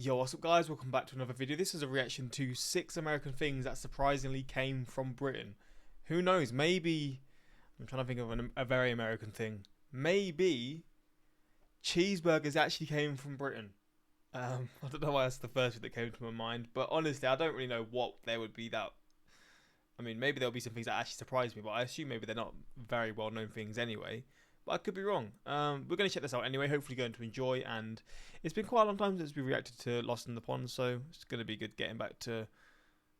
Yo, what's up guys, welcome back to another video. This is a reaction to 6 American things that surprisingly came from Britain. Who knows, maybe, I'm trying to think of a very American thing. Maybe cheeseburgers actually came from Britain. I don't know why that's the first thing that came to my mind, but honestly I don't really know what there would be that... I mean, maybe there'll be some things that actually surprise me, but I assume maybe they're not very well known things anyway. But I could be wrong. We're going to check this out anyway, hopefully going to enjoy, and it's been quite a long time since we reacted to Lost in the Pond, so it's going to be good getting back to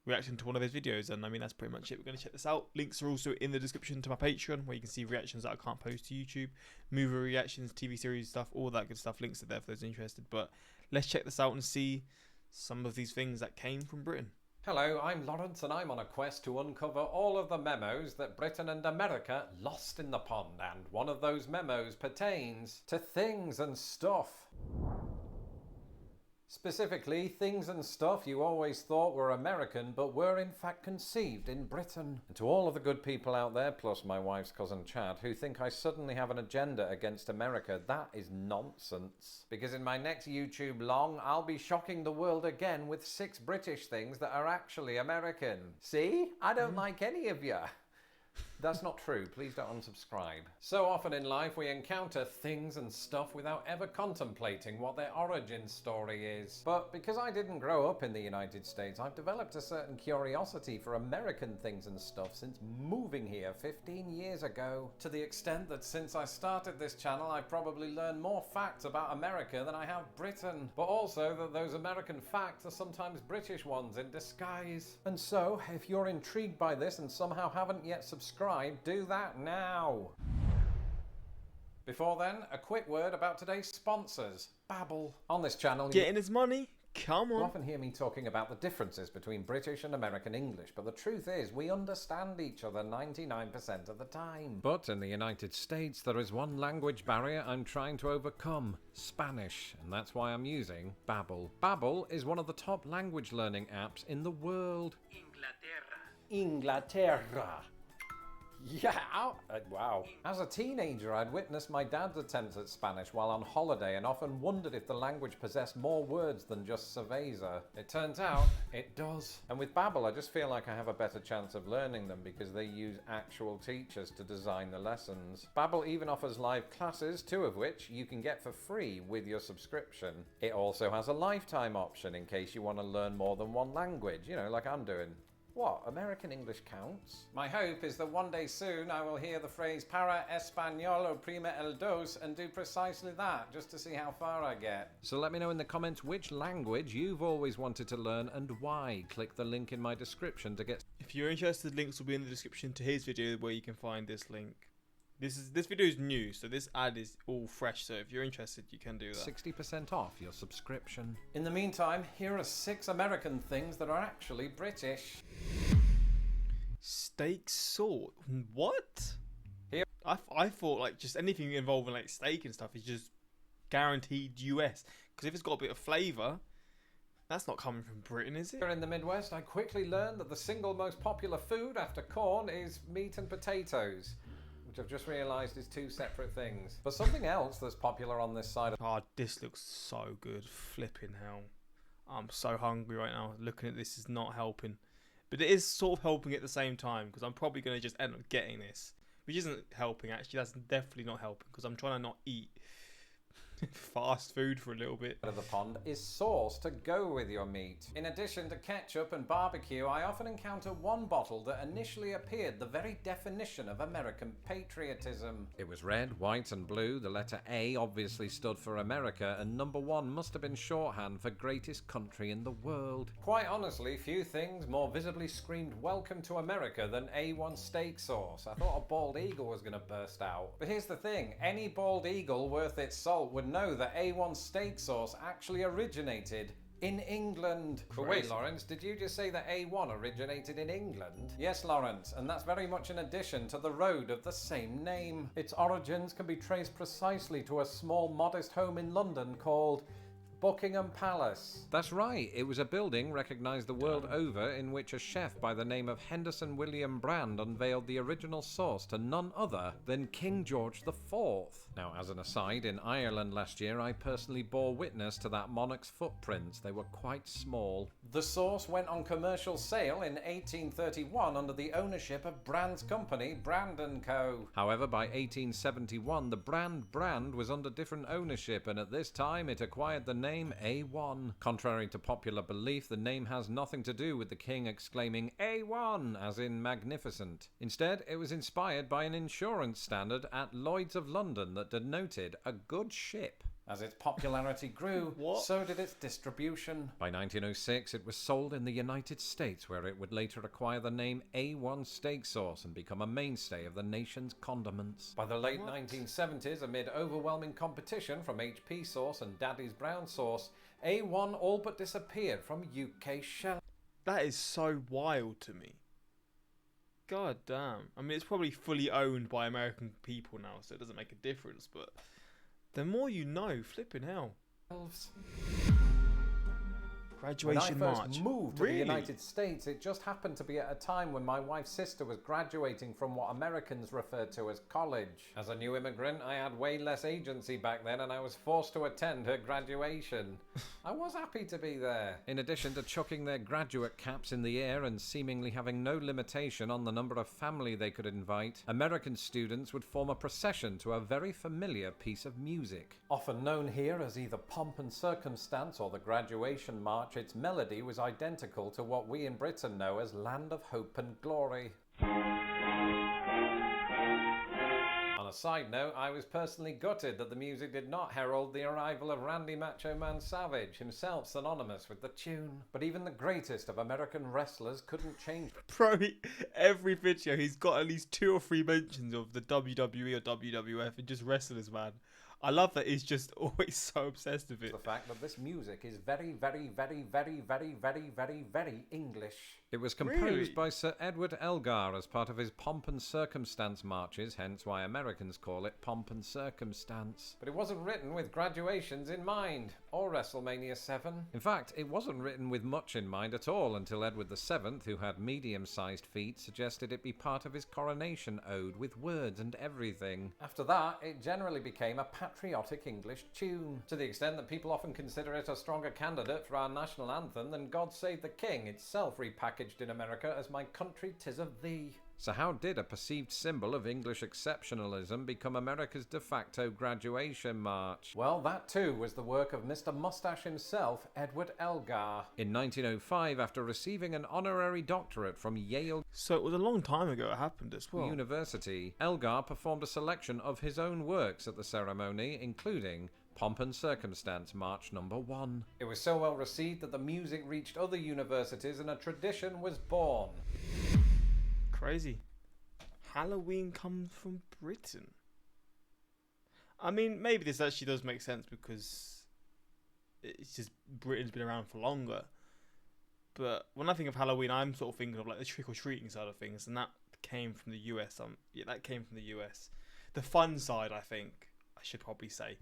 reacting to one of his videos, and I mean that's pretty much it. We're going to check this out. Links are also in the description to my Patreon, where you can see reactions that I can't post to YouTube, movie reactions, TV series stuff, all that good stuff. Links are there for those interested, but let's check this out and see some of these things that came from Britain. Hello, I'm Lawrence and I'm on a quest to uncover all of the memos that Britain and America lost in the pond, and one of those memos pertains to things and stuff. Specifically, things and stuff you always thought were American but were in fact conceived in Britain. And to all of the good people out there, plus my wife's cousin Chad, who think I suddenly have an agenda against America, that is nonsense. Because in my next YouTube long, I'll be shocking the world again with 6 British things that are actually American. See? I don't like any of you. That's not true. Please don't unsubscribe. So often in life we encounter things and stuff without ever contemplating what their origin story is. But because I didn't grow up in the United States, I've developed a certain curiosity for American things and stuff since moving here 15 years ago. To the extent that since I started this channel, I've probably learned more facts about America than I have Britain. But also that those American facts are sometimes British ones in disguise. And so, if you're intrigued by this and somehow haven't yet subscribed, do that now. Before then, a quick word about today's sponsors, Babbel. On this channel, Getting his money? Come on. You often hear me talking about the differences between British and American English, but the truth is we understand each other 99% of the time. But in the United States, there is one language barrier I'm trying to overcome, Spanish, and that's why I'm using Babbel. Babbel is one of the top language learning apps in the world. Inglaterra. Yeah! Wow. As a teenager, I'd witnessed my dad's attempts at Spanish while on holiday and often wondered if the language possessed more words than just cerveza. It turns out, it does. And with Babbel, I just feel like I have a better chance of learning them because they use actual teachers to design the lessons. Babbel even offers live classes, 2 of which you can get for free with your subscription. It also has a lifetime option in case you want to learn more than one language, you know, like I'm doing. What, American English counts? My hope is that one day soon I will hear the phrase para español o prima el dos and do precisely that, just to see how far I get. So let me know in the comments which language you've always wanted to learn and why. Click the link in my description to get... If you're interested, links will be in the description to his video where you can find this link. This video is new, so this ad is all fresh, so if you're interested, you can do that. 60% off your subscription. In the meantime, here are 6 American things that are actually British. Steak sauce? What? Here. I thought like just anything involving like steak and stuff is just guaranteed US. Because if it's got a bit of flavour, that's not coming from Britain, is it? Here in the Midwest, I quickly learned that the single most popular food after corn is meat and potatoes, which I've just realised is 2 separate things. But something else that's popular on this side of... Oh, this looks so good. Flipping hell. I'm so hungry right now. Looking at this is not helping. But it is sort of helping at the same time, because I'm probably going to just end up getting this. Which isn't helping, actually. That's definitely not helping, because I'm trying to not eat fast food for a little bit. Of the pond is sauce to go with your meat. In addition to ketchup and barbecue, I often encounter one bottle that initially appeared the very definition of American patriotism. It was red, white and blue. The letter A obviously stood for America, and number 1 must have been shorthand for greatest country in the world. Quite honestly, few things more visibly screamed welcome to America than A1 steak sauce. I thought a bald eagle was going to burst out. But here's the thing, any bald eagle worth its salt would know that A1 steak sauce actually originated in England. But wait, Lawrence, did you just say that A1 originated in England? Yes, Lawrence, and that's very much in addition to the road of the same name. Its origins can be traced precisely to a small modest home in London called Buckingham Palace. That's right, it was a building recognised the world over in which a chef by the name of Henderson William Brand unveiled the original sauce to none other than King George IV. Now, as an aside, in Ireland last year I personally bore witness to that monarch's footprints. They were quite small. The sauce went on commercial sale in 1831 under the ownership of Brand's company, Brand & Co. However, by 1871 the brand was under different ownership, and at this time it acquired the name A1. Contrary to popular belief, the name has nothing to do with the king exclaiming A1 as in magnificent. Instead, it was inspired by an insurance standard at Lloyd's of London that denoted a good ship. As its popularity grew, so did its distribution. By 1906, it was sold in the United States, where it would later acquire the name A1 steak sauce and become a mainstay of the nation's condiments. By the late 1970s, amid overwhelming competition from HP sauce and Daddy's brown sauce, A1 all but disappeared from UK shelves. That is so wild to me. God damn. I mean, it's probably fully owned by American people now, so it doesn't make a difference, but the more you know, flipping hell. Graduation When I first march. moved to the United States, it just happened to be at a time when my wife's sister was graduating from what Americans refer to as college. As a new immigrant, I had way less agency back then, and I was forced to attend her graduation. I was happy to be there. In addition to chucking their graduate caps in the air and seemingly having no limitation on the number of family they could invite, American students would form a procession to a very familiar piece of music. Often known here as either Pomp and Circumstance or the Graduation March, its melody was identical to what we in Britain know as Land of Hope and Glory. On a side note, I was personally gutted that the music did not herald the arrival of Randy Macho Man Savage, himself synonymous with the tune. But even the greatest of American wrestlers couldn't change. Bro, every video he's got at least 2 or 3 mentions of the WWE or WWF and just wrestlers, man. I love that he's just always so obsessed with it. The fact that this music is very, very, very, very, very, very, very, very English. It was composed by Sir Edward Elgar as part of his Pomp and Circumstance marches, hence why Americans call it Pomp and Circumstance. But it wasn't written with graduations in mind, or WrestleMania 7. In fact, it wasn't written with much in mind at all until Edward VII, who had medium-sized feet, suggested it be part of his coronation ode with words and everything. After that, it generally became a patriotic English tune, to the extent that people often consider it a stronger candidate for our national anthem than God Save the King, itself repackaged in America as My Country 'Tis of Thee. So how did a perceived symbol of English exceptionalism become America's de facto graduation march? Well, that too was the work of Mr. Mustache himself, Edward Elgar. In 1905, after receiving an honorary doctorate from Yale So it was a long time ago it happened as well. University, Elgar performed a selection of his own works at the ceremony, including Pomp and Circumstance March No. 1. It was so well received that the music reached other universities and a tradition was born. Crazy. Halloween comes from Britain. I mean, maybe this actually does make sense because it's just Britain's been around for longer. But when I think of Halloween, I'm sort of thinking of like the trick-or-treating side of things, and that came from the US. Yeah, that came from the US. The fun side, I think, I should probably say.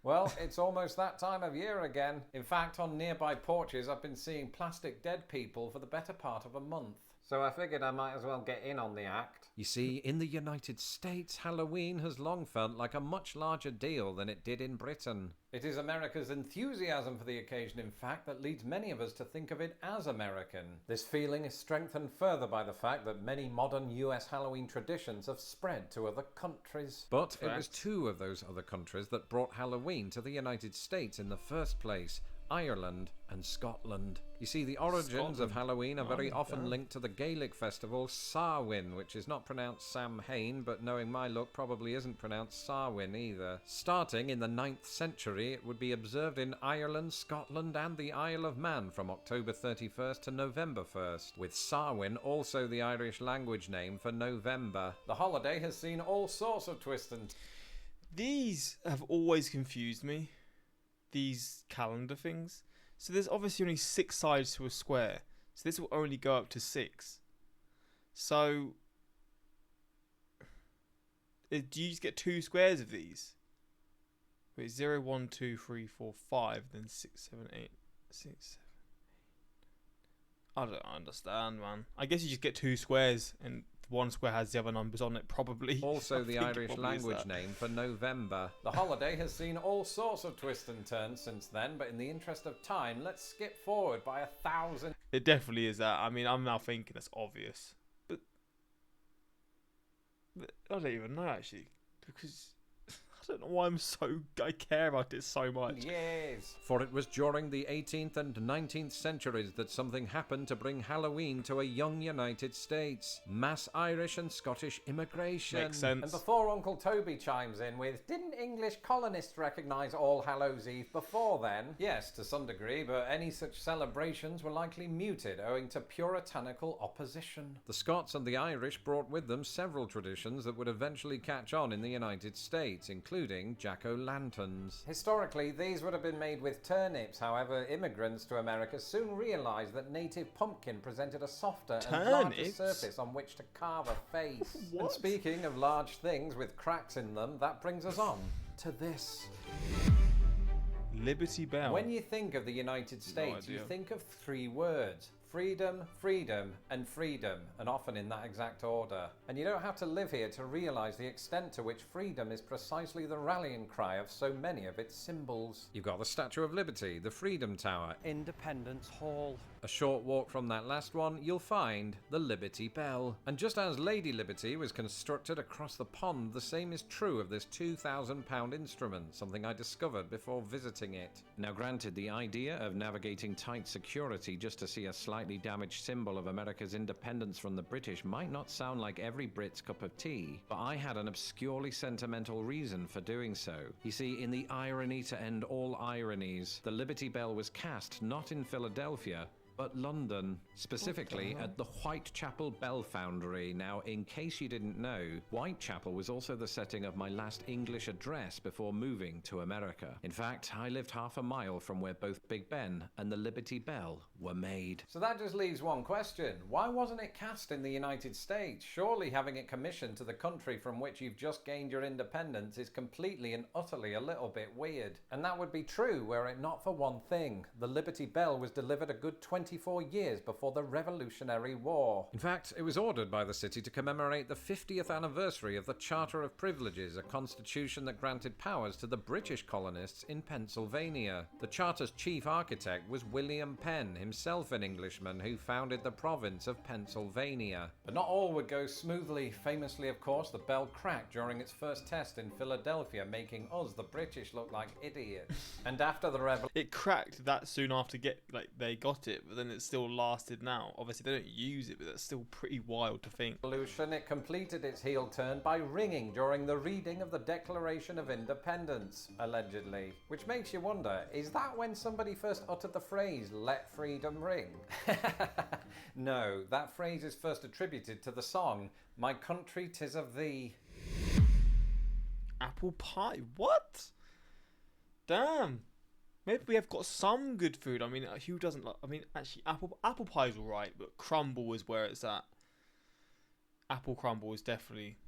Well, it's almost that time of year again. In fact, on nearby porches, I've been seeing plastic dead people for the better part of a month. So I figured I might as well get in on the act. You see, in the United States, Halloween has long felt like a much larger deal than it did in Britain. It is America's enthusiasm for the occasion, in fact, that leads many of us to think of it as American. This feeling is strengthened further by the fact that many modern US Halloween traditions have spread to other countries. But it was 2 of those other countries that brought Halloween to the United States in the first place: Ireland and Scotland. You see, the origins of Halloween are very often linked to the Gaelic festival Samhain, which is not pronounced Samhain, but knowing my luck probably isn't pronounced Samhain either. Starting in the 9th century, it would be observed in Ireland, Scotland and the Isle of Man from October 31st to November 1st, with Samhain also the Irish language name for November. The holiday has seen all sorts of twists and... These have always confused me. These calendar things. So there's obviously only 6 sides to a square. So this will only go up to 6. So do you just get 2 squares of these? Wait, 0, 1, 2, 3, 4, 5, then 6, 7, 8, 6, 7. I don't understand, man. I guess you just get 2 squares and one square has the other numbers on it, probably. Also I the think it Irish probably is language that. name for November. The holiday has seen all sorts of twists and turns since then, but in the interest of time, let's skip forward by 1,000. It definitely is that. I mean, I'm now thinking that's obvious. But I don't even know, actually. Because I don't know why I care about it so much. Yes. For it was during the 18th and 19th centuries that something happened to bring Halloween to a young United States. Mass Irish and Scottish immigration. Makes sense. And before Uncle Toby chimes in with, didn't English colonists recognise All Hallows Eve before then? Yes, to some degree, but any such celebrations were likely muted owing to puritanical opposition. The Scots and the Irish brought with them several traditions that would eventually catch on in the United States, including jack-o'-lanterns. Historically, these would have been made with turnips. However, immigrants to America soon realised that native pumpkin presented a softer and larger Turnips? surface on which to carve a face. And What? speaking of large things with cracks in them, that brings us on to this. Liberty Bell. When you think of the United States, you idea. think of 3 words. Freedom, freedom, and freedom, and often in that exact order. And you don't have to live here to realise the extent to which freedom is precisely the rallying cry of so many of its symbols. You've got the Statue of Liberty, the Freedom Tower, Independence Hall. A short walk from that last one, you'll find the Liberty Bell. And just as Lady Liberty was constructed across the pond, the same is true of this £2,000 instrument, something I discovered before visiting it. Now granted, the idea of navigating tight security just to see a slightly damaged symbol of America's independence from the British might not sound like every Brit's cup of tea, but I had an obscurely sentimental reason for doing so. You see, in the irony to end all ironies, the Liberty Bell was cast not in Philadelphia, but London, specifically at the Whitechapel Bell Foundry. Now, in case you didn't know, Whitechapel was also the setting of my last English address before moving to America. In fact, I lived half a mile from where both Big Ben and the Liberty Bell were made. So that just leaves one question. Why wasn't it cast in the United States? Surely having it commissioned to the country from which you've just gained your independence is completely and utterly a little bit weird. And that would be true were it not for one thing. The Liberty Bell was delivered a good 24 years before the Revolutionary War. In fact, it was ordered by the city to commemorate the 50th anniversary of the Charter of Privileges, a constitution that granted powers to the British colonists in Pennsylvania. The charter's chief architect was William Penn, himself an Englishman who founded the province of Pennsylvania. But not all would go smoothly. Famously, of course, the bell cracked during its first test in Philadelphia, making us, the British, look like idiots. And after the revolution, It cracked that soon after they got it, but then it still lasted now. Obviously they don't use it, but that's still pretty wild to think. it completed its heel turn by ringing during the reading of the Declaration of Independence, allegedly. Which makes you wonder, is that when somebody first uttered the phrase, "Let freedom ring"? No, that phrase is first attributed to the song, "My Country 'Tis of Thee." Apple pie? What? Damn. Maybe we have got some good food. I mean, who doesn't like? I mean, actually, apple pie's alright, but crumble is where it's at. Apple crumble is definitely,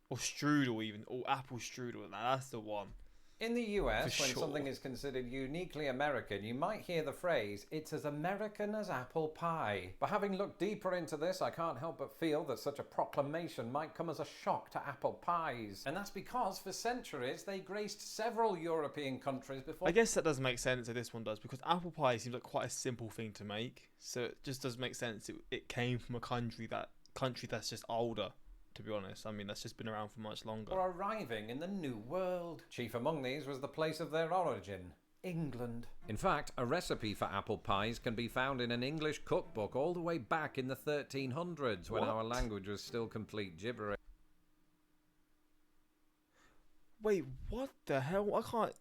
or strudel even, or apple strudel. Now that's the one. In the US, For when sure. something is considered uniquely American, you might hear the phrase, "It's as American as apple pie." But having looked deeper into this, I can't help but feel that such a proclamation might come as a shock to apple pies. And that's because, for centuries, they graced several European countries before... I guess that does make sense that this one does, because apple pie seems like quite a simple thing to make. So it just does make sense. It came from a country that's just older. To be honest, I mean, that's just been around for much longer. Or arriving in the New World. Chief among these was the place of their origin, England. In fact, a recipe for apple pies can be found in an English cookbook all the way back in the 1300s when What? our language was still complete gibberish. Wait, what the hell? I can't.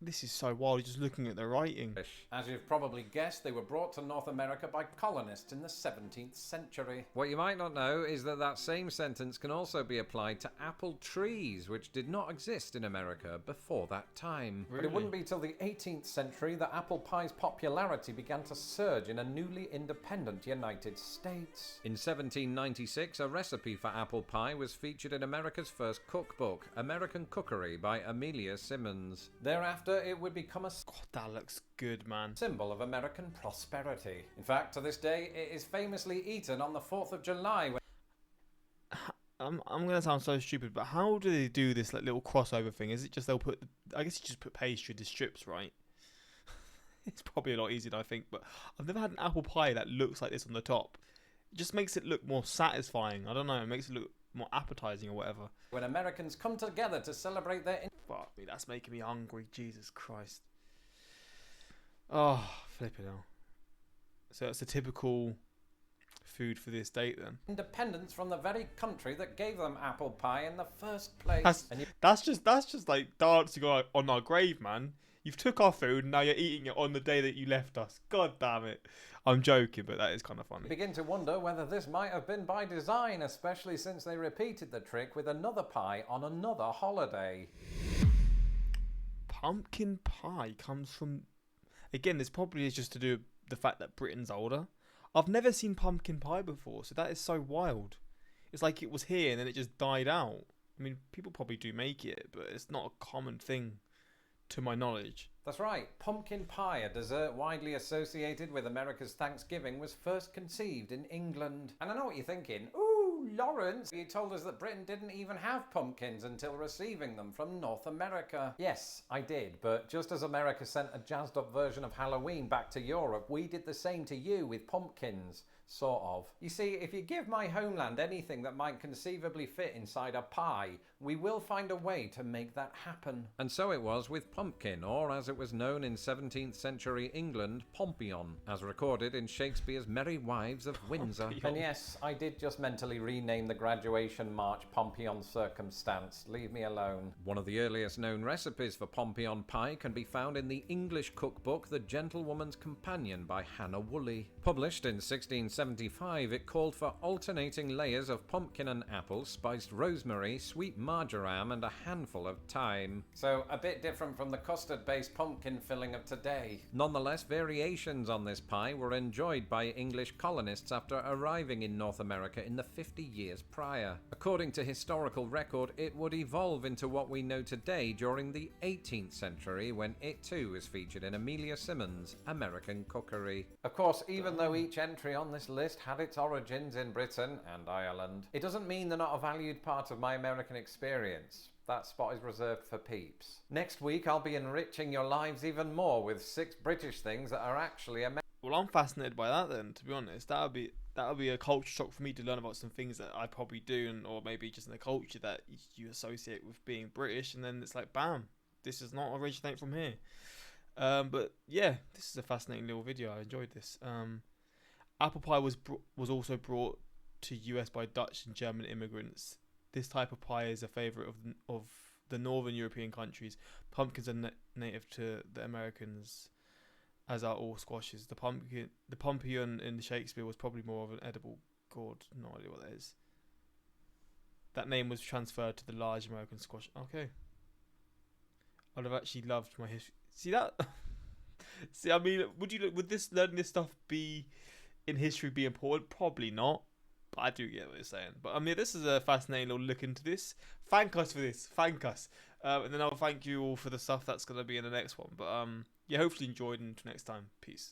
This is so wild, just looking at the writing. As you've probably guessed, they were brought to North America by colonists in the 17th century. What you might not know is that that same sentence can also be applied to apple trees, which did not exist in America before that time. Really? But it wouldn't be till the 18th century that apple pie's popularity began to surge in a newly independent United States. In 1796, a recipe for apple pie was featured in America's first cookbook, American Cookery by Amelia Simmons. Thereafter, it would become a God, that looks good, man. symbol of American prosperity. In fact, to this day, it is famously eaten on the 4th of July. I'm gonna sound so stupid, but how do they do this like little crossover thing? Is it just they'll put? I guess you just put pastry to strips, right? It's probably a lot easier than I think, but I've never had an apple pie that looks like this on the top. It just makes it look more satisfying. I don't know. It makes it look more appetizing or whatever. When Americans come together to celebrate their... Fuck me, that's making me hungry. Jesus Christ. Oh, flipping hell. So it's a typical food for this date then. independence from the very country that gave them apple pie in the first place. That's just like dancing on our grave, man. You've took our food and now you're eating it on the day that you left us. God damn it. I'm joking, but that is kind of funny. Begin to wonder whether this might have been by design, especially since they repeated the trick with another pie on another holiday. Pumpkin pie comes from... Again, this probably is just to do with the fact that Britain's older. I've never seen pumpkin pie before, so that is so wild. It's like it was here and then it just died out. I mean, people probably do make it, but it's not a common thing to my knowledge. That's right, pumpkin pie, a dessert widely associated with America's Thanksgiving, was first conceived in England. And I know what you're thinking. Ooh, Lawrence, you told us that Britain didn't even have pumpkins until receiving them from North America. Yes, I did, but just as America sent a jazzed up version of Halloween back to Europe, we did the same to you with pumpkins. Sort of. You see, if you give my homeland anything that might conceivably fit inside a pie, we will find a way to make that happen. And so it was with pumpkin, or as it was known in 17th century England, Pompion, as recorded in Shakespeare's Merry Wives of Windsor. And yes, I did just mentally rename the graduation march Pompion Circumstance. Leave me alone. One of the earliest known recipes for Pompion pie can be found in the English cookbook The Gentlewoman's Companion by Hannah Woolley. Published in 1675, it called for alternating layers of pumpkin and apple, spiced rosemary, sweet marjoram, and a handful of thyme. So a bit different from the custard-based pumpkin filling of today. Nonetheless, variations on this pie were enjoyed by English colonists after arriving in North America in the 50 years prior. According to historical record, it would evolve into what we know today during the 18th century, when it too is featured in Amelia Simmons' American Cookery. Of course, even though each entry on this list had its origins in Britain and Ireland, it doesn't mean they're not a valued part of my American experience. That spot is reserved for peeps. Next week, I'll be enriching your lives even more with 6 British things that are actually American. Well, I'm fascinated by that then, to be honest. That would be a culture shock for me to learn about some things that I probably do, or maybe just in the culture that you associate with being British, and then it's like, bam, this does not originate from here. But yeah, this is a fascinating little video. I enjoyed this. Apple pie was also brought to US by Dutch and German immigrants. This type of pie is a favourite of the northern European countries. Pumpkins are native to the Americans, as are all squashes. The Pompion in Shakespeare was probably more of an edible gourd. No idea what that is. That name was transferred to the large American squash. Okay. I'd have actually loved my history. See that? See, I mean, would learning this stuff be in history be important? Probably not. But I do get what you're saying. But I mean, this is a fascinating little look into this. Thank us for this. Thank us. And then I'll thank you all for the stuff that's going to be in the next one. But yeah, hopefully you enjoyed, and until next time. Peace.